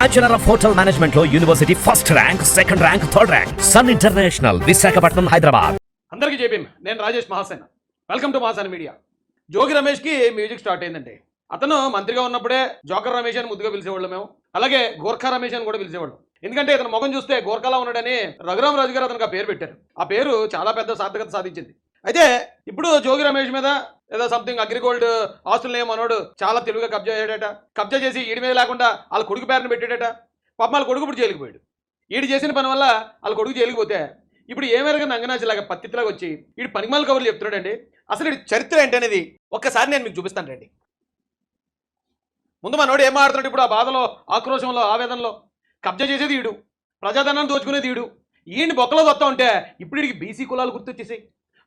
Bachelor of hotel management లో university first rank, second rank, third rank. Sun international, Visakhapatnam, Hyderabad. అందరికీ జేపీఎం. నేను Rajesh Mahasena. Welcome to Mahasena media. Jogi రమేష్కి music start అయిందండి. అతను మంత్రిగా ఉన్నప్పుడే జోకర్ రమేష్ అని ముద్దుగా పిలిచేవాళ్ళు మేము. అలాగే గోర్ఖా రమేష్ అని కూడా పిలిచేవాళ్ళు. ఎందుకంటే ఇతను ముఖం చూస్తే గోర్ఖాలా ఉన్నాడని రఘురామ్ రాజు గారు అతనికి ఆ పేరు పెట్టారు. ఆ పేరు చాలా పెద్ద సార్థకత సాధించింది. అయితే ఇప్పుడు జోగి రమేష్ మీద ఏదో సంథింగ్ అగ్రిగోల్డ్ ఆస్తులు ఏమన్నాడు, చాలా తెలివిగా కబ్జా చేశాడట. కబ్జా చేసి ఈడి మీద లేకుండా వాళ్ళ కొడుకు పేరుని పెట్టాడట. పాప వాళ్ళ కొడుకు ఇప్పుడు జైలుకి పోయాడు. ఈడు చేసిన పని వల్ల వాళ్ళ కొడుకు జైలుకి పోతే ఇప్పుడు ఏమేరగా నంగనాచిలాగా పత్తిలాగా వచ్చి వీడు పనిమాల కబుర్లు చెప్తున్నాడండి. అసలు వీడి చరిత్ర ఏంటనేది ఒక్కసారి నేను మీకు చూపిస్తాను రండి. ముందు మనోడు ఏం మాడుతున్నాడు ఇప్పుడు ఆ బాధలో, ఆక్రోశంలో, ఆవేదనలో. కబ్జా చేసేది ఈడు, ప్రజాధనాన్ని దోచుకునేది ఈడు. ఈయన్ని బొక్కలో వస్తా ఉంటే ఇప్పుడు వీడికి బీసీ కులాలు గుర్తొచ్చేసాయి,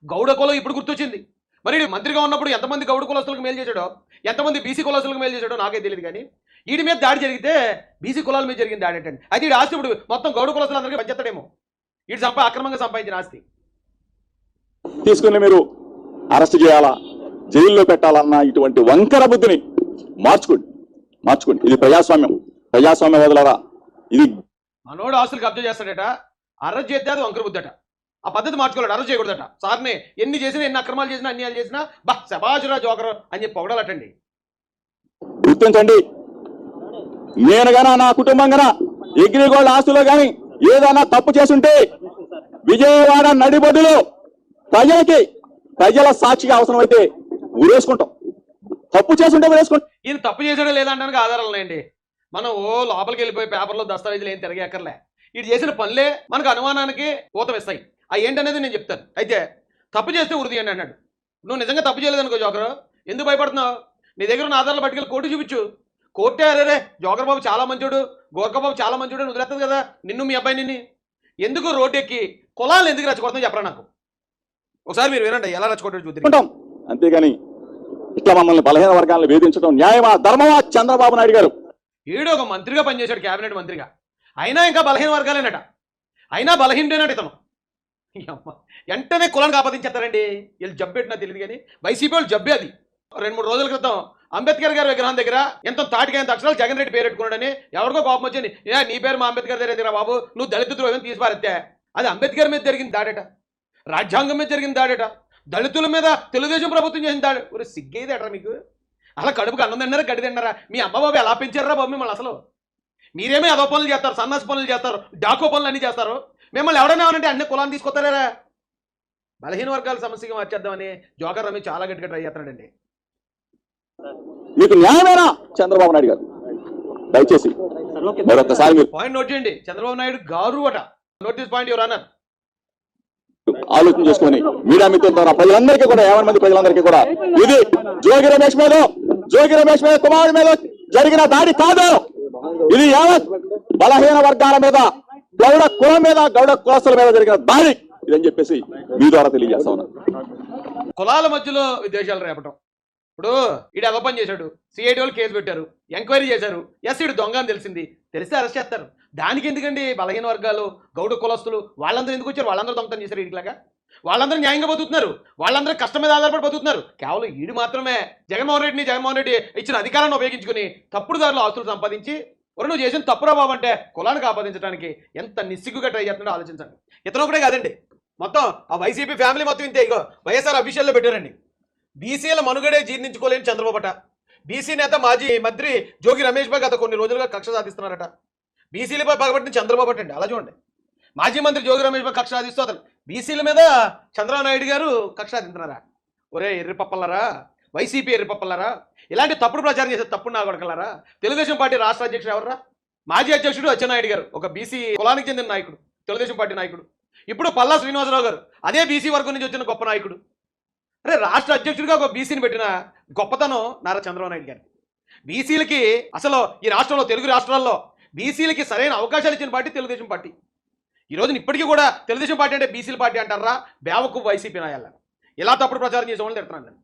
గౌడ కులం ఇప్పుడు గుర్తొచ్చింది. మరి మంత్రిగా ఉన్నప్పుడు ఎంతమంది గౌడ కులస్తులకు మేలు చేశాడో, ఎంతమంది బీసీ కులస్తులకు మేలు చేశాడో నాకే తెలియదు. కానీ వీడి మీద దాడి జరిగితే బీసీ కులాల మీద జరిగింది దాడి ఏంటండి. అయితే వీడి ఆస్తి ఇప్పుడు మొత్తం గౌడ కులస్తులందరికీ పంచేస్తాడేమో. వీడు అక్రమంగా సంపాదించిన ఆస్తి తీసుకుని మీరు అరెస్ట్ చేయాలా, జైల్లో పెట్టాలన్న ఇటువంటి వంకర బుద్ధిని మార్చుకోండి. ఇది ప్రజాస్వామ్యం వదలరా. ఇది మనోడు ఆస్తులు కబ్జా చేస్తాడట, అరెస్ట్ చేస్తే అది వంకర బుద్ధట. ఆ పద్ధతి మార్చుకోలేడు, అరెస్ట్ చేయకూడదట. సార్ని ఎన్ని చేసినా, ఎన్ని అక్రమాలు చేసినా, అన్యాయాలు చేసినా శబాజురా జోకర్ అని చెప్పి పొగడాలటండి. గుర్తించండి, నేను గనా నా కుటుంబం గనా అగ్రిగోల్డ్ ఆస్తులో కానీ ఏదైనా తప్పు చేసుంటే విజయవాడ నడిబొడ్డులో ప్రజల సాక్షిగా అవసరమైతే ఊరేసుకుంటాం. తప్పు చేసుంటే ఊరేసుకుంటాం. ఈయన తప్పు చేసాడో లేదంటానికి ఆధారాలు ఉన్నాయండి. మనం లోపలికి వెళ్ళిపోయి పేపర్లో దస్తావేజులు ఏం తిరగక్కర్లే. ఇటు చేసిన పనులే మనకు అనుమానానికి ఊతమిస్తాయి. అవి ఏంటనేది నేను చెప్తాను. అయితే తప్పు చేస్తే ఉరి తీయండి అన్నాడు. నువ్వు నిజంగా తప్పు చేయలేదనుకో జోకర్, ఎందుకు భయపడుతున్నావు? నీ దగ్గర ఉన్న ఆధారాలు పట్టుకెళ్ళి కోర్టు చూపించు. కోర్టే అరే జోకర్ బాబు చాలా మంచోడు, గోర్ఖా బాబు చాలా మంచోడు అని వదిలేస్తుంది కదా నిన్ను, మీ అబ్బాయిని. ఎందుకు రోడ్డు ఎక్కి కులాలను ఎందుకు రెచ్చగొడతాం చెప్పరా నాకు. ఒకసారి మీరు వినండి ఎలా రెచ్చగొట్టాడు చూద్దాం. అంతేగాని ఇట్లా మమ్మల్ని బలహీన వర్గాలను వేధించడం న్యాయమా, ధర్మమా? చంద్రబాబు నాయుడు గారు ఈడు ఒక మంత్రిగా పనిచేశాడు, క్యాబినెట్ మంత్రిగా. అయినా ఇంకా బలహీన వర్గాలేనట, అయినా బలహీనటేనట ఇతను. వెంటనే కులాన్ని ఆపాదించేస్తారండి వీళ్ళు. జబ్బెట్టినా తెలియదు కానీ వైసీపీ వాళ్ళు జబ్బే అది. 2-3 రోజుల క్రితం అంబేద్కర్ గారి విగ్రహం దగ్గర ఎంత తాటికైన అక్షరాలు జగన్ రెడ్డి పేరు పెట్టుకున్నాడని ఎవరికో కోపం వచ్చింది. నీ పేరు మా అంబేద్కర్ దగ్గర బాబు, నువ్వు దళిత ద్రోహం తీసిపారెత్తే. అది అంబేద్కర్ మీద జరిగిన దాడట, రాజ్యాంగం మీద జరిగిన దాడట, దళితుల మీద తెలుగుదేశం ప్రభుత్వం చేసిన దాడి. ఒక సిగ్గేది అట్రా మీకు. అలా కడుపుకి అన్నం తిన్నారా, గడ్డి తిన్నారా? మీ అమ్మ బాబు ఎలా పెంచారా బాబు మిమ్మల్ని? అసలు మీరేమీ అదో పనులు చేస్తారు, సన్నాసి పనులు చేస్తారు, డాకో పనులు అన్నీ చేస్తారు. మిమ్మల్ని ఎవడైనా ఏమనంటే అన్ని కులాన్ని తీసుకొస్తారా? బలహీన వర్గాల సమస్యగా మార్చేద్దామని జోకర్ రమేష్ చాలా గట్టిగా ట్రై చేస్తున్నాడండి. మీకు న్యాయమేనా చంద్రబాబు నాయుడు గారు? దయచేసి మరొకసారి మీరు పాయింట్ నోట్ చేయండి. చంద్రబాబు నాయుడు గారు అట. Notice point your honour. ఆలోచన చేసుకుని మీడియా మిత్రుల ద్వారా ప్రజలందరికీ కూడా, 50 మంది ప్రజలందరికీ కూడా, ఇది జోగి రమేష్ మీద కుమారుడి మీద జరిగిన దాడి కాదు. ఇది యావత్ బలహీన వర్గాల మీద, గౌడ కులం మీద, గౌడ కులస్తుల మీద జరిగిన దాడి ఇదని చెప్పేసి మీ ద్వారా తెలియజేస్తా ఉన్నా. కులాల మధ్యలో విద్వేషాలు రేపటం. ఇప్పుడు ఈడు అదో పని చేశాడు, సిఐడి వాళ్ళు కేసు పెట్టారు, ఎంక్వైరీ చేశారు. ఎస్ ఈడు దొంగ అని తెలిస్తే అరెస్ట్ చేస్తారు. దానికి ఎందుకండి బలహీన వర్గాలు, గౌడ కులస్తులు వాళ్ళందరూ ఎందుకు వచ్చారు? వాళ్ళందరూ దొంగతనం చేశారు వీటిలాగా. వాళ్ళందరూ న్యాయంగా బతుకుతున్నారు, వాళ్ళందరూ కష్టం మీద ఆధారపడి బతుకుతున్నారు. కేవలం ఈడు మాత్రమే జగన్మోహన్ రెడ్డి ఇచ్చిన అధికారాన్ని ఉపయోగించుకుని తప్పుడు దారిలో ఆస్తులు సంపాదించి, నువ్వు చేసిన తప్పురా బాబు అంటే కులానికి ఆపాదించడానికి ఎంత నిస్సిగ్గుగా ట్రై చేస్తున్నాడో ఆలోచించండి. ఇతను ఒకటే కాదండి, మొత్తం ఆ వైసీపీ ఫ్యామిలీ మొత్తం ఇంతే. ఇగో వైఎస్ఆర్ అఫీషియల్లో పెట్టారండి. బీసీల మనుగడే జీర్ణించుకోలేని చంద్రబాబుట. బీసీ నేత మాజీ మంత్రి జోగి రమేష్ బాబు గత కొన్ని రోజులుగా కక్ష సాధిస్తున్నారట. బీసీలపై పగబట్టిన చంద్రబాబు అండి. అలా చూడండి, మాజీ మంత్రి జోగి రమేష్ బాబు కక్ష సాధిస్తూ అతను బీసీల మీద చంద్రబాబు నాయుడు గారు కక్ష సాధిస్తున్నారా? ఒరే ఎర్రిపప్పలారా, వైసీపీ ఎర్రిపప్పలారా, ఇలాంటి తప్పుడు ప్రచారం చేసే తప్పుడు నా కొడకలారా. తెలుగుదేశం పార్టీ రాష్ట్ర అధ్యక్షుడు ఎవర్రా? మాజీ అధ్యక్షుడు అచ్చెన్నాయుడు గారు, ఒక బీసీ కులానికి చెందిన నాయకుడు, తెలుగుదేశం పార్టీ నాయకుడు. ఇప్పుడు పల్లా శ్రీనివాసరావు గారు అదే బీసీ వర్గం నుంచి వచ్చిన గొప్ప నాయకుడు. అరే రాష్ట్ర అధ్యక్షుడిగా ఒక బీసీని పెట్టిన గొప్పతనం నారా చంద్రబాబు నాయుడు గారు. బీసీలకి అసలు ఈ రాష్ట్రంలో, తెలుగు రాష్ట్రాల్లో బీసీలకి సరైన అవకాశాలు ఇచ్చిన పార్టీ తెలుగుదేశం పార్టీ. ఈ రోజున ఇప్పటికీ కూడా తెలుగుదేశం పార్టీ అంటే బీసీల పార్టీ అంటారా? బేవకు వైసీపీ నాయాల ఇలా తప్పుడు ప్రచారం చేసే వాళ్ళని తిడుతున్నాను.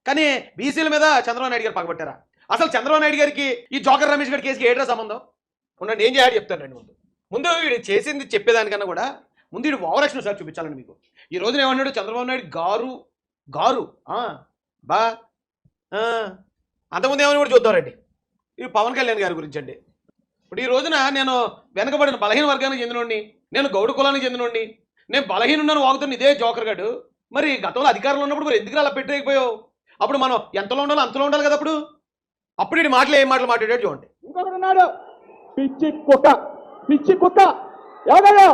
కానీ బీసీల మీద చంద్రబాబు నాయుడు గారు పగబట్టారా? అసలు చంద్రబాబు నాయుడు గారికి ఈ జోకర్ రమేష్ గారి కేసుకి ఏట్రా సంబంధం? ఉండండి, ఏం చేయాలి చెప్తానండి. ముందు వీడు చేసింది చెప్పేదానికన్నా కూడా ముందు వీడు ఓవరాక్షన్ సార్ చూపించాలండి మీకు. ఈ రోజున ఏమన్నాడు చంద్రబాబు నాయుడు గారు బా అంతకుముందు ఏమని కూడా చూద్దామండి. ఇది పవన్ కళ్యాణ్ గారి గురించి అండి. ఇప్పుడు ఈ రోజున నేను వెనకబడిన బలహీన వర్గానికి చెందినోడిని, నేను గౌడ కులానికి చెందినోడిని, నేను బలహీనున్నాను వాగుతున్న ఇదే జోకర్ గాడు. మరి గతంలో అధికారంలో ఉన్నప్పుడు మరి ఎందుకు అలా పెట్టలేకపోయావు? అప్పుడు మనం ఎంతలో ఉండాలో అంతలో ఉండాలి కదా. అప్పుడు ఇటు మాటలు ఏం మాటలు మాట్లాడాడు చూడండి. ఇంకొకటి ఉన్నాడు, పిచ్చి కుక్క. పిచ్చి కుక్క ఎవడో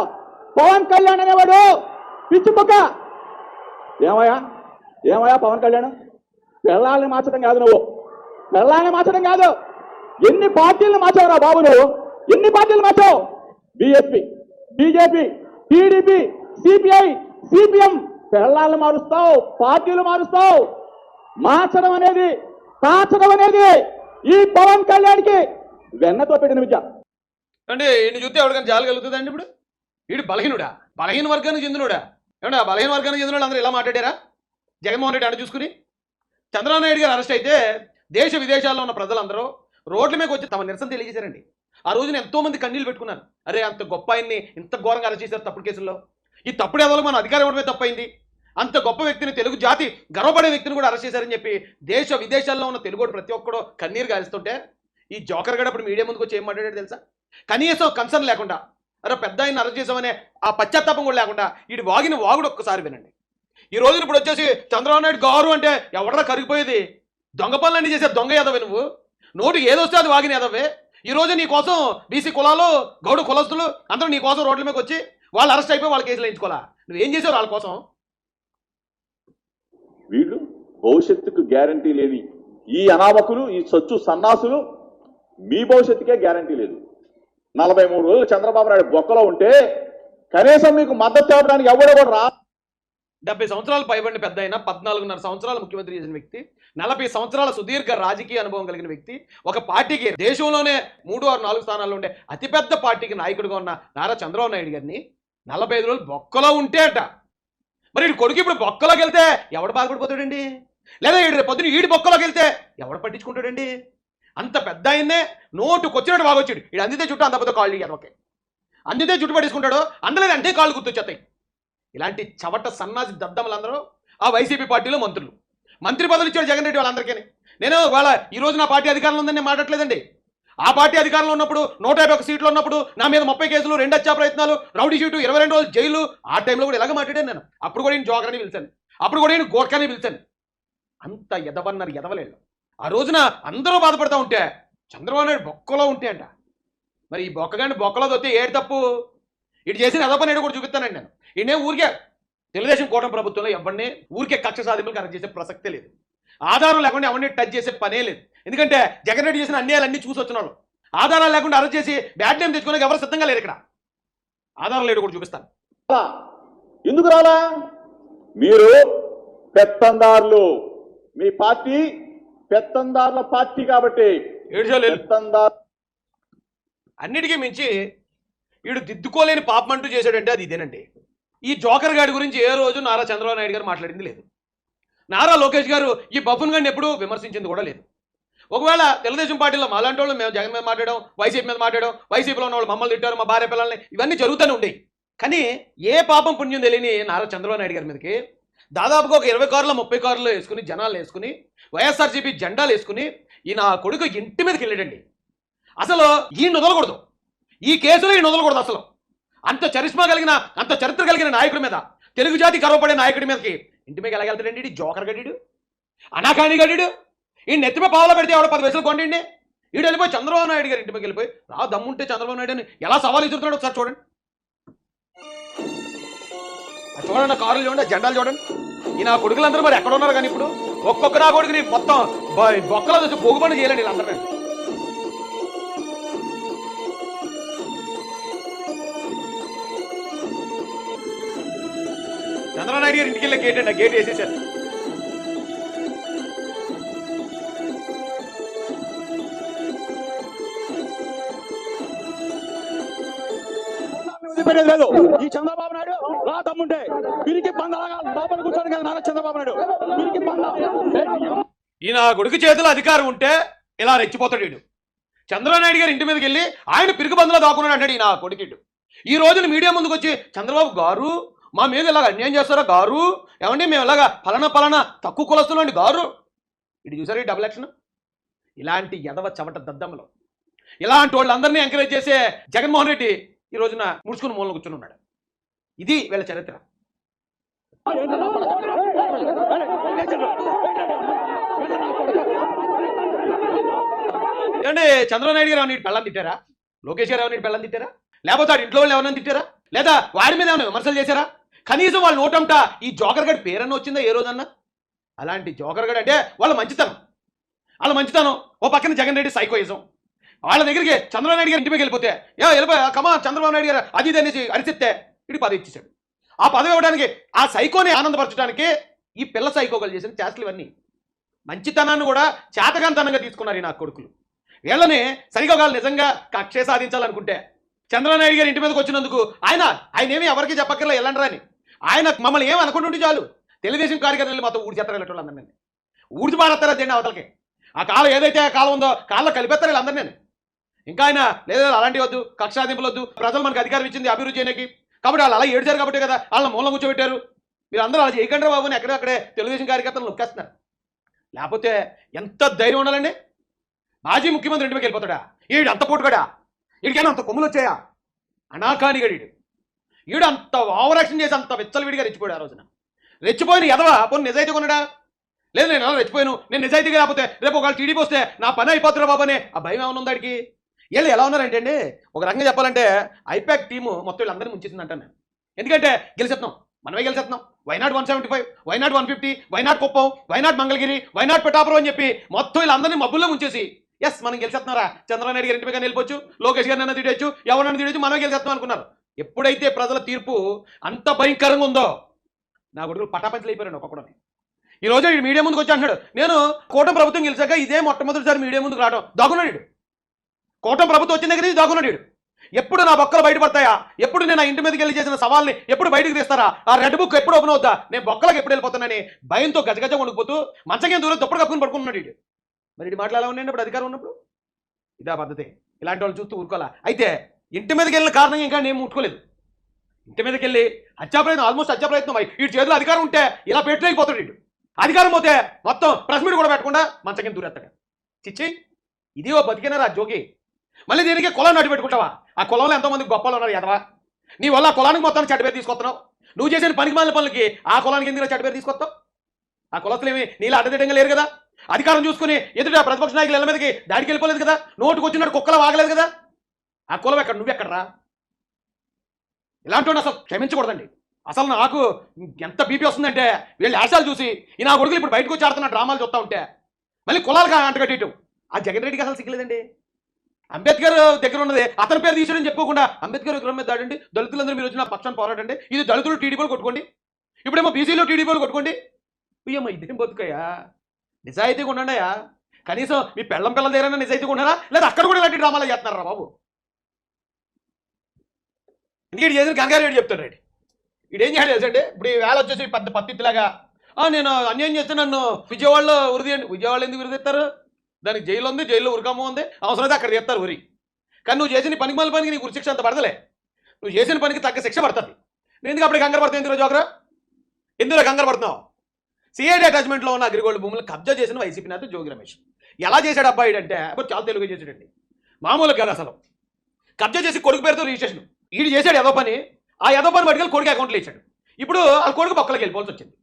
పవన్ కళ్యాణ్ అనేవాడు పిచ్చి కుక్క. ఏమయ్యా ఏమయ్యా పవన్ కళ్యాణ్, పెళ్ళాలని మార్చడం కాదు, నువ్వు పెళ్ళాలని మార్చడం కాదు. ఎన్ని పార్టీలను మార్చావురా బాబు నువ్వు? ఎన్ని పార్టీలు మార్చావు? BSP, BJP, TDP, CPI, CPM. పెళ్ళాలను మారుస్తావు, పార్టీలు మారుస్తావు. మార్చడం అనేది, కాచడం అనేది ఈ పవన్ కళ్యాణ్కి వెన్నతో పెట్టిన విద్య. అంటే ఈయన చూస్తే ఎవరికైనా జాలి కలుగుతుందండి? ఇప్పుడు వీడు బలహీనుడా, బలహీన వర్గానికి చెందినోడా? ఏమన్నా ఆ బలహీన వర్గానికి చెందిన వాళ్ళు అందరూ ఇలా మాట్లాడారా? జగన్మోహన్ రెడ్డి అడ్డు చూసుకుని చంద్రబాబు నాయుడు గారు అరెస్ట్ అయితే దేశ విదేశాల్లో ఉన్న ప్రజలందరూ రోడ్ల మీదకి వచ్చి తమ నిరసన తెలియజేశారండి. ఆ రోజున ఎంతో మంది కన్నీళ్ళు పెట్టుకున్నారు. అరే అంత గొప్ప ఆయన్ని ఇంత ఘోరంగా అరెస్ట్ చేశారు తప్పుడు కేసుల్లో. ఈ తప్పుడు ఏదో మన అధికారం ఇవ్వడమే తప్పైంది. అంత గొప్ప వ్యక్తిని, తెలుగు జాతి గర్వపడే వ్యక్తిని కూడా అరెస్ట్ చేశారని చెప్పి దేశ విదేశాల్లో ఉన్న తెలుగు ప్రతి ఒక్కడో కన్నీరు గాలిస్తుంటే ఈ జోకర్ గడ ఇప్పుడు మీడియా ముందుకు వచ్చి ఏం మాట్లాడాడు తెలుసా? కనీసం కన్సర్న్ లేకుండా, అరే పెద్ద ఆయన అరెస్ట్ చేసామనే ఆ పశ్చాత్తాపం కూడా లేకుండా వీడి వాగిన వాగుడు ఒక్కసారి వినండి. ఈ రోజున ఇప్పుడు వచ్చేసి చంద్రబాబు నాయుడు గారు అంటే ఎవడరా కరిగిపోయేది? దొంగ పనులన్నీ చేసే దొంగ యాదవే నువ్వు. నోటికి ఏదొస్తే అది వాగిన యాదవే. ఈ రోజు నీ కోసం బీసీ కులాలు, గౌడు కులస్తులు అందరూ నీ కోసం రోడ్ల మీదకి వచ్చి వాళ్ళు అరెస్ట్ అయిపోయి వాళ్ళ కేసులు వేయించుకోవాలా? నువ్వేం చేసావు వాళ్ళ కోసం? వీళ్ళు భవిష్యత్తుకు గ్యారంటీ లేని ఈ అనామకులు, ఈ సొచ్చు సన్నాసులు మీ భవిష్యత్తుకే గ్యారంటీ లేదు. 43 రోజులు చంద్రబాబు నాయుడు బొక్కలో ఉంటే కనీసం మీకు మద్దతు తెలపడానికి ఎవడో కూడా రా. 70 సంవత్సరాలు పైబడిన పెద్ద అయినా 14.5 సంవత్సరాలు ముఖ్యమంత్రి చేసిన వ్యక్తి, 40 సంవత్సరాల సుదీర్ఘ రాజకీయ అనుభవం కలిగిన వ్యక్తి, ఒక పార్టీకి దేశంలోనే 3 or 4 స్థానాల్లో ఉండే అతిపెద్ద పార్టీకి నాయకుడిగా ఉన్న నారా చంద్రబాబు నాయుడు గారిని 45 రోజులు బొక్కలో ఉంటే అట. మరి వీడి కొడుకు ఇప్పుడు బొక్కలోకి వెళ్తే ఎవడు బాధపడిపోతాడండి? లేదా వీడి పొద్దున ఈడి బొక్కలోకి వెళ్తే ఎవడు పట్టించుకుంటాడండి? అంత పెద్ద ఆయన్నే నోటుకొచ్చినట్టు బాగొచ్చాడు. వీడు అందితే చుట్టూ అంత పెద్ద కాళ్ళు ఇయ్యారు. ఓకే, అందితే చుట్టు పట్టేసుకుంటాడు, అందలేదు అంటే కాళ్ళు గుర్తొచ్చేస్తాయి. ఇలాంటి చవట సన్నాసి దద్దములందరూ ఆ వైసీపీ పార్టీలో మంత్రులు, మంత్రి పదవులు ఇచ్చాడు జగన్ రెడ్డి వాళ్ళందరికీ. నేను వాళ్ళ ఈ రోజు నా పార్టీ అధికారంలో ఉందని నేను మాట్లాడలేదండి. ఆ పార్టీ అధికారంలో ఉన్నప్పుడు 151 సీట్లు ఉన్నప్పుడు నా మీద 30 కేసులు, 2 హత్యా ప్రయత్నాలు, రౌడీ షీటు, 22 రోజులు జైలు. ఆ టైంలో కూడా ఇలాగ మాట్లాడాను నేను. అప్పుడు కూడా నేను జోకర్ని పిలిచాను, అప్పుడు కూడా నేను గోర్ఖాని పిలిచాను. అంత ఎదవన్నారు ఎదవలేళ్ళు. ఆ రోజున అందరూ బాధపడతా ఉంటే చంద్రబాబు నాయుడు బొక్కలో ఉంటే అంట. మరి ఈ బొక్కగాని బొక్కలో వస్తే ఏడు తప్పు? ఇటు చేసిన ఎదపని ఏడు కూడా చూపిస్తానండి నేను. ఈయనే ఊరికే తెలుగుదేశం కూటమి ప్రభుత్వంలో ఎవరిని ఊరికే కక్ష సాధింపులకు అరెస్ట్ చేసే ప్రసక్తే లేదు. ఆధారం లేకుండా ఎవరిని టచ్ చేసే పనే లేదు. ఎందుకంటే జగన్ రెడ్డి చేసిన అన్యాయాలన్నీ చూసి వచ్చిన వాళ్ళు ఆధారాలు లేకుండా అరెస్ట్ చేసి బ్యాడ్ నేమ్ తెచ్చుకోవడానికి ఎవరు సిద్ధంగా లేరు. ఇక్కడ ఆధారం లేడు కూడా చూపిస్తాను. ఎందుకు రాలా? మీరు పెత్తందారులు, మీ పార్టీ పెత్తందారుల పార్టీ కాబట్టి అన్నిటికీ మించి వీడు దిద్దుకోలేని పాపం అంటూ చేశాడంటే అది ఇదేనండి. ఈ జోకర్ గాడి గురించి ఏ రోజు నారా చంద్రబాబు నాయుడు గారు మాట్లాడింది లేదు. నారా లోకేష్ గారు ఈ బఫున్ గారిని ఎప్పుడూ విమర్శించింది కూడా లేదు. ఒకవేళ తెలుగుదేశం పార్టీలో మాలాంటి వాళ్ళు మేము జగన్ మీద మాట్లాడాం, వైసీపీ మీద మాట్లాడాం, వైసీపీలో ఉన్న వాళ్ళు మమ్మల్ని తిట్టారు, మా భార్య పిల్లల్ని, ఇవన్నీ జరుగుతూనే ఉండేవి. కానీ ఏ పాపం పుణ్యం తెలియని నారా చంద్రబాబు నాయుడు గారి మీదకి దాదాపుగా ఒక 20 కార్లు 30 కార్లు వేసుకుని జనాలు వేసుకుని వైఎస్ఆర్సీపీ జెండాలు వేసుకుని ఈయన కొడుకు ఇంటి మీదకి వెళ్ళాడండి. అసలు ఈయన వదలకూడదు, ఈ కేసులో ఈయన వదలకూడదు. అసలు అంత చరిష్మా కలిగిన, అంత చరిత్ర కలిగిన నాయకుడి మీద, తెలుగు జాతి గర్వపడే నాయకుడి మీదకి ఇంటి మీద ఎలాగెళ్తాడండి? ఈ జోకర్ గడ్డీడు, అనాకాణి గడ్డీడు. ఈ నెత్తిపై పావులో పెడితే ఎవడో 10 పైసలు కొండండి. వీడు వెళ్ళిపోయి చంద్రబాబు నాయుడు గారి ఇంటి మీదకి వెళ్ళిపోయి రా దమ్ముంటే చంద్రబాబు నాయుడు అని ఎలా సవాల్ ఇస్తున్నాడు ఒకసారి చూడండి. చూడండి, కారులు చూడండి, జెండాలు చూడండి. ఈ నా కొడుకులందరూ మరి ఎక్కడ ఉన్నారు? కానీ ఇప్పుడు ఒక్కొక్క నా కొడుకుని మొత్తం బొక్కలో చూసి పోగుబడి చేయాలండి వీళ్ళందరూ. చంద్రబాబు నాయుడు గారి ఇంటికి వెళ్ళే గేట్ అండి, గేట్ వేసేసారు. లేదు ఈ చంద్రబాబు నాయుడు రా దమ్ముంటే పిరికి పందలాగా లోపల కూర్చోండి కదా నారా చంద్రబాబు నాయుడు పిరికి పంద. ఈయన కొడుకు చేతిలో అధికారం ఉంటే ఇలా రెచ్చిపోతాడు వీడు. చంద్రబాబు నాయుడు గారి ఇంటి మీదకి వెళ్ళి ఆయన పిరికి బందులో దాక్కున్నాడు అంటాడు ఈయన కొడుకు. ఈ రోజున మీడియా ముందుకు వచ్చి చంద్రబాబు గారు మా మీద ఇలాగ అన్యాయం చేస్తారా గారు, ఏమండి మేము ఇలాగా పలానా తక్కువ కులస్తులు అండి గారు. ఇటు చూసారు ఈ డబుల్ యాక్షన్. ఇలాంటి ఎదవ చవట దద్దమ్మలో ఇలాంటి వాళ్ళందరినీ ఎంకరేజ్ చేసే జగన్మోహన్ రెడ్డి ఈ రోజున ముడుచుకుని మూలన కూర్చుని ఉన్నాడు. ఇది వీళ్ళ చరిత్ర. ఏమంటే చంద్రబాబు నాయుడు గారు ఏమైనా పెళ్ళని తిట్టారా? లోకేష్ గారు ఏమైనా పెళ్ళని తిట్టారా? లేకపోతే వాడి ఇంట్లో వాళ్ళు ఎవరైనా తిట్టారా? లేదా వాడి మీద ఏమైనా విమర్శలు చేశారా? కనీసం వాళ్ళ నోటంట ఈ జోకర్ గడి పేరన్న వచ్చిందా ఏ రోజన్నా? అలాంటి జోకర్ గడి అంటే వాళ్ళ మంచితనం ఓ పక్కన జగన్ రెడ్డి సైకోయిజం. వాళ్ళ దగ్గరికి చంద్రబాబు నాయుడు గారు ఇంటి మీద వెళ్ళిపోతే వెళ్ళిపోయా కమా చంద్రబాబు నాయుడు గారు అది ఇది అనేసి అరిచిస్తే ఇటు పదవి ఇచ్చేసాడు. ఆ పదవి ఇవ్వడానికి ఆ సైకోని ఆనందపరచడానికి ఈ పిల్ల సైకోగలు చేసిన చేష్టలు ఇవన్నీ. మంచితనాన్ని కూడా చేతగానితనంగా తీసుకున్నారు ఈ నా కొడుకులు. వీళ్ళని సరిగా వాళ్ళు నిజంగా కక్షే సాధించాలనుకుంటే చంద్రబాబు నాయుడు గారి ఇంటి మీదకి వచ్చినందుకు ఆయన ఏమి ఎవరికి చెప్పక్కర్లే వెళ్ళండి రాని. ఆయన మమ్మల్ని ఏమి అనుకుంటుంటే చాలు తెలుగుదేశం కార్యకర్తలు మొత్తం ఊడి చేస్తారు వీళ్ళందరినీ. ఊడ్చి పారేస్తారా దేన్ని అవతలకి. ఆ కాలం ఏదైతే కాలం ఉందో కాళ్ళలో కలిపేస్తారు వీళ్ళందరినీ. ఇంకా ఆయన లేదా అలాంటి వద్దు, కక్షాదింపులు వద్దు, ప్రజలు మనకు అధికారం ఇచ్చింది అభివృద్ధి చేయడానికి, కాబట్టి వాళ్ళు అలా ఏడ్చారు కాబట్టి కదా వాళ్ళని మూలం కూర్చోబెట్టారు. మీరు అందరూ అలా చేయకండి బాబు అని అక్కడే తెలుగుదేశం కార్యకర్తలు నొక్కేస్తున్నారు. లేకపోతే ఎంత ధైర్యం ఉండాలండి? మాజీ ముఖ్యమంత్రి ఇంటికి వెళ్ళిపోతాడా? ఈడు అంత పోటుగాడా? వీడికైనా అంత కొమ్ములు వచ్చాయా? అనాకానిగడు ఈడు అంత ఓవర్ యాక్షన్ చేసి అంత విచ్చలవిడిగా రెచ్చిపోయాడు. ఆ రోజున రెచ్చిపోయిన ఎదవా పోనీ నిజాయితీ కొన్నాడా? లేదు నేను ఎలా రెచ్చిపోయాను, నేను నిజాయితీగా రాకపోతే రేపు ఒకవేళ టీడీపీ వస్తే నా పని అయిపోతున్నా బాబు అనే ఆ భయం ఏమైనా ఉందాడికి? వీళ్ళు ఎలా ఉన్నారంటే అండి, ఒక రకంగా చెప్పాలంటే ఐపాక్ టీము మొత్తం వీళ్ళందరినీ ముంచేసిందంట. ఎందుకంటే గెలిచేస్తున్నాం, మనమే గెలిచేస్తున్నాం. Why not 175, why not 150, why not Kuppam, why not Mangalagiri, why not Pithapuram అని చెప్పి మొత్తం వీళ్ళందరినీ మబ్బుల్లో ముంచేసి ఎస్ మనం గెలిచేస్తున్నారా, చంద్రబాబు నాయుడు గారి ఇంటి మీద వెళ్ళిపోవచ్చు, లోకేష్ గారిని అన్న తీయచ్చు, ఎవరన్నా తీయచ్చు, మనమే గెలిచేస్తున్నాం అనుకున్నారు. ఎప్పుడైతే ప్రజల తీర్పు అంత భయంకరంగా ఉందో నా కొడుకులు పటాపంచలు అయిపోయారండి ఒక్కొక్కడని. ఈ రోజు మీడియా ముందుకు వచ్చి అంటున్నాడు నేను కూటమి ప్రభుత్వం గెలిచాక ఇదే మొట్టమొదటిసారి మీడియా ముందుకు రావడం. దాగున్నాడు. కూటమి ప్రభుత్వం వచ్చిన దగ్గర దాగున్నాడు. ఎప్పుడు నా బొక్కలు బయటపడతాయా? ఎప్పుడు నేను ఆ ఇంటి మీదకి వెళ్ళి చేసిన సవాల్ని ఎప్పుడు బయటకు తీస్తారా? ఆ రెడ్ బుక్ ఎప్పుడు ఓపెన్ అవుతా? నేను బొక్కలకు ఎప్పుడు వెళ్ళిపోతానని భయంతో గజగజ వణుకుపోతూ మంచం దూరం తప్పుడు కప్పుకుని పడుకున్నాడు. మరి ఇటు మాటలు ఎలా ఉన్నాయండి ఇప్పుడు అధికారం ఉన్నప్పుడు? ఇదా పద్ధతి. ఇలాంటి వాళ్ళు చూస్తూ ఊరుకోవాలా? అయితే ఇంటి మీదకి వెళ్ళిన కారణం ఇంకా నేను ముట్టుకోలేదు. ఇంటి మీదకి వెళ్ళి హత్యాప్రయత్నం, ఆల్మోస్ట్ హత్యాప్రయత్నం అయ్యి వీటి చేతిలో అధికారం ఉంటే ఇలా పెట్టలేకపోతాడు. వీడు అధికారం పోతే మొత్తం ప్రెస్ మీట్ కూడా పెట్టకుండా మంచం కింద దూరేస్తాడు. చిచ్చి ఇది ఓ బతికినారా జోగి? మళ్ళీ దీనికి కులాన్ని అడ్డు పెట్టుకుంటావా? ఆ కులంలో ఎంతోమంది గొప్పలు ఉన్నారు ఎదవా. నీ వల్ల ఆ కులానికి మొత్తానికి చెడ్డ పేరు తీసుకొస్తున్నావు. నువ్వు చేసిన పనికి మాలిన పనులకి ఆ కులానికి ఎందుకు చెడ్డ పేరు తీసుకొస్తావు? ఆ కులస్తులు ఏమి నీళ్ళు అడ్డదిడ్డంగా లేరు కదా. అధికారం చూసుకుని ఎదుట ప్రతిపక్ష నాయకులు ఇళ్ళ మీదకి దాడికి వెళ్ళిపోలేదు కదా. నోటుకు వచ్చినట్టు కుక్కలా వాగలేదు కదా. ఆ కులం ఎక్కడ, నువ్వెక్కడరా? ఇలాంటి అసలు క్షమించకూడదండి. అసలు నాకు ఎంత బీపీ వస్తుందంటే వీళ్ళు ఆశాలు చూసి ఈ నా కొడుకులు ఇప్పుడు బయటకు వచ్చి ఆడుతున్న డ్రామాలు చూస్తూ ఉంటే మళ్ళీ కులాలుగా అంటగట్టేయటం. ఆ జగన్ రెడ్డికి అసలు సిగ్గలేదండి. అంబేద్కర్ దగ్గర ఉన్నది అతని పేరు తీసాడని చెప్పుకోకుండా అంబేద్కర్ విగ్రహం మీద దాడండి, దళితులందరూ మీరు వచ్చిన పక్షాన్ని పోరాడండి, ఇది దళితులు టీడీపీలు కొట్టుకోండి, ఇప్పుడేమో బీసీలో టీడీపీలు కొట్టుకోండి. అయ్యమ్మ ఇదేం బతుకయ్యా? నిజాయితీగా ఉండండియా. కనీసం మీ పిల్లం పిల్లల దగ్గర నిజాయితీగా ఉన్నారా? లేదా అక్కడ కూడా ఇలాంటి డ్రామాలు చేస్తున్నారా బాబు? ఇంకేటి చేసిన గంగారెడ్డి చెప్తాడు రెడ్డి. ఇదేం చేయాలి తెలుసండి, ఇప్పుడు ఈ వేళ వచ్చేసి పెద్ద పత్తిలాగా నేను అన్యాయం చేస్తే నన్ను విజయవాడలో ఉరిదీయండి. విజయవాడలో ఎందుకు ఉరిదీస్తారు? దానికి జైలు ఉంది, జైల్లో ఉరికమ్మ ఉంది, అవసరమైతే అక్కడ తీస్తారు ఉరి. కానీ నువ్వు చేసిన పనికి మళ్ళీ పనికి నీకు ఉరిశిక్ష అంత పడతలే. నువ్వు చేసిన పనికి తగ్గ శిక్ష పడుతుంది. నేను ఎందుకు అప్పుడు కంగారు పడుతుంది? ఎందుకు జోకరా? ఎందులో కంగారు పడుతున్నావు? సిఐడి అటాచ్మెంట్లో ఉన్న అగ్రిగోల్డ్ భూములు కబ్జా చేసిన వైసీపీ నేత జోగి రమేష్ ఎలా చేశాడు అబ్బాయి అంటే అప్పుడు చాలా తెలుగు చేసాడండి. మామూలుగా కాదు అసలు. కబ్జా చేసి కొడుకు పేరుతో రిజిస్ట్రేషన్ ఈడు చేశాడు ఏదో పని. ఆ ఏదో పని పట్టుకెళ్ళి కొడుకు అకౌంట్లో వేసాడు. ఇప్పుడు వాళ్ళ కొడుకు పక్కలకి వెళ్ళిపోవాల్సి వచ్చింది.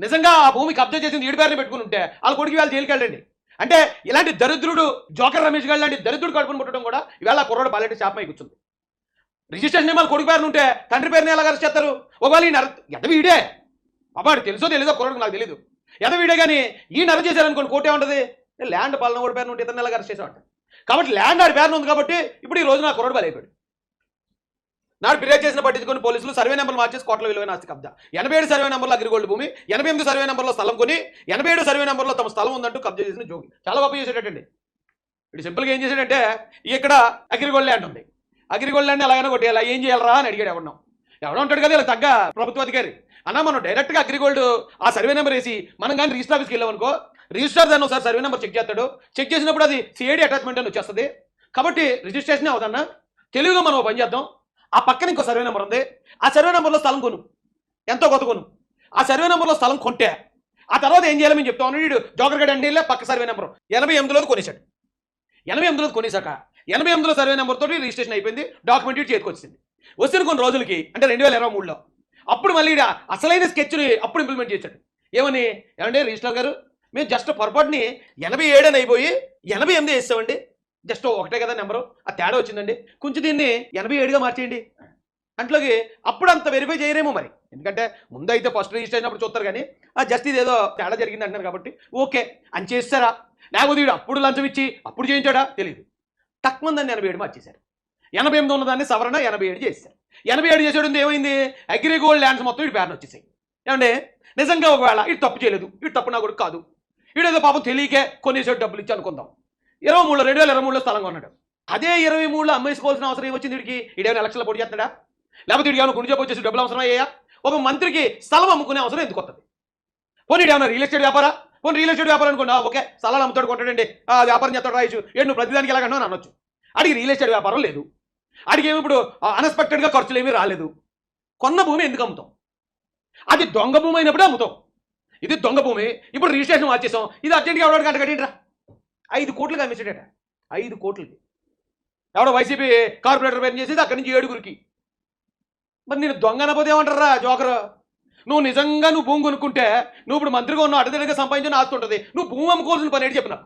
నిజంగా ఆ భూమి కబ్జా చేసింది ఈడి పేరుని పెట్టుకుని ఉంటే వాళ్ళ కొడుకు వాళ్ళు జైలుకి వెళ్ళండి. అంటే ఇలాంటి దరిద్రుడు జోకర్ రమేష్ గారు లాంటి దరిద్రుడు కడుపును పుట్టడం కూడా ఇవాళ కుర్రోడు బాలెట్టి శాపమై కూర్చుంది. రిజిస్ట్రేషన్ ఏమో కొడుకు పేరును ఉంటే తండ్రి పేరుని ఎలా అరెస్ట్ చేస్తారు? ఒకవేళ ఈ ఎదవీడే అబ్బాడు తెలుసో తెలీదో కుర్రోడు నాకు తెలియదు, ఎదవీడే కానీ ఈ నర చేశారనుకోండి కోర్టు ఏముంటుంది? ల్యాండ్ పాలన కూడా పేరును ఉంటే ఇతను ఎలా అరెస్ట్ చేసేవాడు. కాబట్టి ల్యాండ్ ఆడి పేరును ఉంది కాబట్టి ఇప్పుడు ఈ రోజు నా కుర్రోడు బలైపోయాడు. నాడు ఫిర్యాదు చేసిన పట్టించుకొని పోలీసులు సర్వే నెంబర్లు మార్చేసి కోట్ల విలువైన ఆస్తి కబ్జా. 87 సర్వే నెంబర్లో అగ్రిగోల్డ్ భూమి, 88 సర్వే నెంబర్లో స్థలం కొని 87 సర్వే నెంబర్లో తమ స్థలం ఉందంటూ కబ్జా చేసిన జోగి చాలా గొప్ప చేసేటండి. ఇప్పుడు సింపుల్గా ఏం చేశాడంటే ఇక్కడ అగ్రిగోల్డ్ ల్యాండ్ ఉంది, అగ్రిగోల్డ్ ల్యాండ్ ఎలాగైనా కొట్టేయాలి, ఏం చేయాలరా అని అడిగాడు. ఎవడో ఉంటాడు కదా ఇలా తగ్గ ప్రభుత్వ అధికారి. అన్నా మనం డైరెక్ట్గా అగ్రిగోల్డ్ ఆ సర్వే నెంబర్ వేసి మనం కానీ రిజిస్టర్ ఆఫీస్కి వెళ్ళామనుకో, రిజిస్టర్ దాన్ని ఒకసారి సర్వే నెంబర్ చెక్ చేస్తాడు. చెక్ చేసినప్పుడు అది సిఐడి అటాచ్మెంట్ అని వచ్చేస్తుంది. కాబట్టి రిజిస్ట్రేషన్ అవుదన్నా. తెలుగుగా మనం పని చేద్దాం. ఆ పక్కన ఇంకో సర్వే నెంబర్ ఉంది, ఆ సర్వే నెంబర్లో స్థలం కొను, ఎంతో కొత్త కొను. ఆ సర్వే నెంబర్లో స్థలం కొంటే ఆ తర్వాత ఏం చేయాలి మేము చెప్తామని వీడు జోకర్ గడి అంటే పక్క సర్వే నెంబర్ 88లో కొనేశాడు. 88లో కొనేశాక 88లో సర్వే నెంబర్ తోటి రిజిస్ట్రేషన్ అయిపోయింది, డాక్యుమెంట్ చేతికి వచ్చింది. వచ్చిన కొన్ని రోజులకి అంటే 2023లో అప్పుడు మళ్ళీ ఈడ అసలైన స్కెచ్ని అప్పుడు ఇంప్లిమెంట్ చేశాడు. ఏమంటే రిజిస్ట్రార్ గారు మేము జస్ట్ పొరపాటుని 87 అని అయిపోయి 88 వేస్తామండి, జస్ట్ ఒకటే కదా నెంబరు, ఆ తేడా వచ్చిందండి, కొంచెం దీన్ని 87గా మార్చేయండి అంట్లోకి. అప్పుడు అంత వెరిఫై చేయరేమో మరి, ఎందుకంటే ముందు అయితే ఫస్ట్ రిజిస్టర్ అయినప్పుడు చూస్తారు కానీ జస్ట్ ఇది ఏదో తేడా జరిగింది అంటున్నారు కాబట్టి ఓకే అని చేస్తారా, లేకపోతే వీడు అప్పుడు లంచం ఇచ్చి అప్పుడు చేయించాడా తెలియదు. తక్కువ దాన్ని 87 మార్చేశారు. 88 ఉన్నదాన్ని సవరణ 87 చేశారు. 87 చేసేది ఏమైంది, అగ్రిగోల్డ్ ల్యాండ్స్ మొత్తం వీడి పేరుని వచ్చేసాయి. ఏమంటే నిజంగా ఒకవేళ ఇటు తప్పు చేయలేదు, ఇటు తప్పు నా కూడా కాదు, వీడేదో పాపం తెలియకే కొనేసాడు డబ్బులు ఇచ్చి అనుకుందాం. 2023లో స్థలం కొన్నాడు. అదే 23లో అమ్మేసుకోవాల్సిన అవసరం ఏమొచ్చింది వీడికి? వీడేమైనా ఎలక్షన్లో పోటీ చేస్తాడా, లేకపోతే వీడికి ఏమైనా గుండె వచ్చేసి డబ్బులు అవసరం అయ్యా? ఒక మంత్రికి స్థలం అమ్ముకునే అవసరం ఎందుకు వస్తుంది? పోనీ ఏమన్నా రియల్ ఎస్టేట్ వ్యాపారా? పోనీ రియల్ ఎస్టేట్ వ్యాపారం అనుకున్నా ఓకే, స్థలాలు అమ్ముతాడు కొంటాడండి, వ్యాపారం చేస్తాడు రాయొచ్చు, నువ్వు ప్రతిదానికి ఎలాగన్నా అని అనొచ్చు. అడిగి రియల్ ఎస్టేట్ వ్యాపారం లేదు, అడిగి ఏమి ఇప్పుడు అన్ఎక్స్పెక్టెడ్గా ఖర్చులు ఏమీ రాలేదు. కొన్న భూమి ఎందుకు అమ్ముతాం? అది దొంగ భూమి అయినప్పుడే అమ్ముతాం. ఇది దొంగ భూమి, ఇప్పుడు రిజిస్ట్రేషన్ మార్చేసాం, ఇది అర్జెంట్గా ఎవడో గంట కట్టిండ్రా 5 కోట్లకి అమ్మేసాడట. 5 కోట్లకి ఎవడో వైసీపీ కార్పొరేటర్ పేరు చేసేది అక్కడి నుంచి 7గురికి. మరి నేను దొంగ అనపోతే ఏమంటారా జోకరు? నువ్వు నిజంగా నువ్వు భూమి కొనుక్కుంటే నువ్వు ఇప్పుడు మంత్రిగా ఉన్నావు, అడ్డదిడ్డగా సంపాదించిన ఆస్తి ఉంటుంది, నువ్వు భూమి అమ్ముకోవాల్సిన పని ఏంటి చెప్పినా?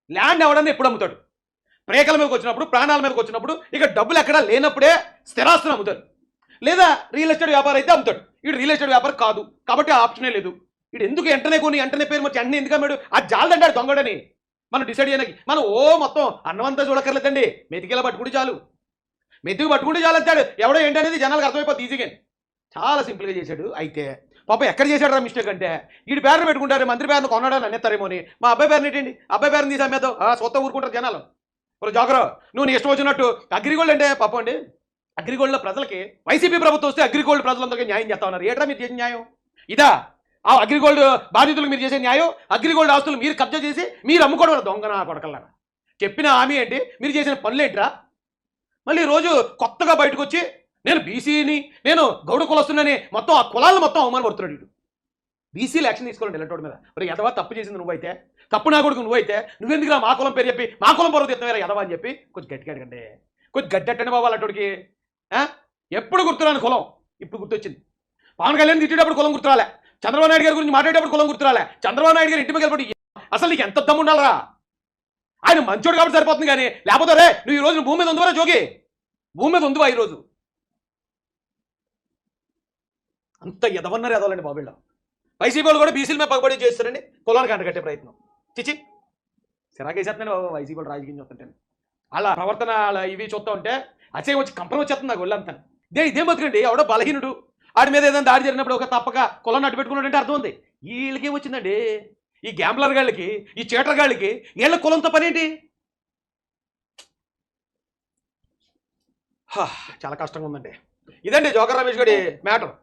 ల్యాండ్ ఎవడన్నా ఎప్పుడు అమ్ముతాడు? ప్రేకల మీదకి వచ్చినప్పుడు, ప్రాణాల మీదకి వచ్చినప్పుడు, ఇక డబ్బులు ఎక్కడా లేనప్పుడే స్థిరాస్తులు అమ్ముతాడు, లేదా రియల్ ఎస్టేట్ వ్యాపారం అయితే అమ్ముతాడు. వీడు రియల్ ఎస్టేట్ వ్యాపారం కాదు కాబట్టి ఆ ఆప్షనే లేదు. వీడు ఎందుకు వెంటనే కొని వెంటనే పేరు వచ్చి అన్నీ ఎందుకు అమ్మాడు? అది జాలదంటాడు దొంగడని మనం డిసైడ్ చేయడానికి. మనం మొత్తం అన్నమంతా చూడక్కర్లేదండి, మెతికేలా పట్టుకుంటే చాలు, మెతుకు పట్టుకుంటే చాలు అంటాడు. ఎవడో ఏంటనేది జనాలకు అర్థమైపోతుంది ఈజీగా. చాలా సింపుల్గా చేశాడు. అయితే పాప ఎక్కడ చేశాడు రా మిస్టేక్ అంటే, వీడి పేరును పెట్టుకుంటారు, మంత్రి పేరును కొన్నాడని అనేస్తారేమో అని. మా అబ్బాయి పేరుని ఏంటండి, అబ్బాయి పేరుని తీసి అమ్మేద్దాం, సొత్త ఊరుకుంటారు జనాలు. ఇప్పుడు జాగ్రత్త, నువ్వు నీ ఇష్టం వచ్చినట్టు అగ్రిగోల్డ్ అంటే పాపం అండి, అగ్రిగోల్డ్లో ప్రజలకి వైసీపీ ప్రభుత్వం వస్తే అగ్రిగోల్డ్ ప్రజలందరికీ న్యాయం చేస్తా ఉన్నారు. ఏట్రా మీరు చేసే న్యాయం ఇదా? ఆ అగ్రిగోల్డ్ బాధితులకు మీరు చేసే న్యాయం, అగ్రిగోల్డ్ ఆస్తులు మీరు కబ్జా చేసి మీరు అమ్ముకోవడం దొంగన కొడకల్లారా. చెప్పిన హామీ ఏంటి, మీరు చేసిన పనులు ఏంట్రా? మళ్ళీ రోజు కొత్తగా బయటకు వచ్చి నేను బీసీని, నేను గౌడ కులస్తున్నాని మొత్తం ఆ కులాలను మొత్తం అవమానపడుతున్నాడు వీడు. బీసీలు యాక్షన్ తీసుకోండి ఇలాంటి మీద. మరి ఎదవా తప్పు చేసింది నువ్వైతే, తప్పు నా కొడుకు నువ్వైతే నువ్వెందుకు మా కులం పేరు చెప్పి మా కులం పరువు తెస్తావేరా ఎదవా అని చెప్పి కొంచెం గట్టిగా అడగండి, కొంచెం గడ్డట్టండి బాబు అలాంటికి. ఎప్పుడు గుర్తురాని కులం ఇప్పుడు గుర్తొచ్చింది. పవన్ కళ్యాణ్ తిట్టేటప్పుడు కులం గుర్తురాలే, చంద్రబాబు నాయుడు గారి గురించి మాట్లాడేటప్పుడు కులం గుర్తురాలే, చంద్రబాబు నాయుడు గారు ఇంటి మీద వెళ్ళిపోయి అసలు నీకు ఎంత దమ్ము ఉండాలరా? ఆయన మంచోడు కాబట్టి సరిపోతుంది కానీ లేకపోతే రే నువ్వు ఈ రోజు భూమి మీద ఉందివరా జోగి, భూమి మీద ఉందివా ఈరోజు? అంత ఎదవన్నారు ఎదవాలండి బాబుల్లో. వైసీపీ వాళ్ళు కూడా బీసీల మీద పగబడి చేస్తారండి, కులానికి అంటగట్టే ప్రయత్నం. చిచి సిరాకేసేస్తున్నాను బాబు వైసీపీ వాళ్ళు రాజకీయం చూస్తుంటాను. అలా ప్రవర్తన అలా ఇవి చూస్తూ ఉంటే అచ్చే వచ్చి కంపరం వచ్చేస్తుంది నాకు ఒళ్ళంతా. ఇదేం బతుకండి, ఎవడో బలహీనుడు ఆడి మీద ఏదైనా దాడి జరిగినప్పుడు ఒక తప్పక కులం అడ్డు పెట్టుకున్నాడంటే అర్థం ఉంది. వీళ్ళకేం వచ్చిందండి, ఈ గ్యాంబ్లర్ గాళ్ళకి, ఈ చీటర్ గాళ్ళకి వీళ్ళ కులంతో పనేంటి? చాలా కష్టంగా ఉందండి. ఇదండి జోకర్ రమేష్ గారి మ్యాటర్.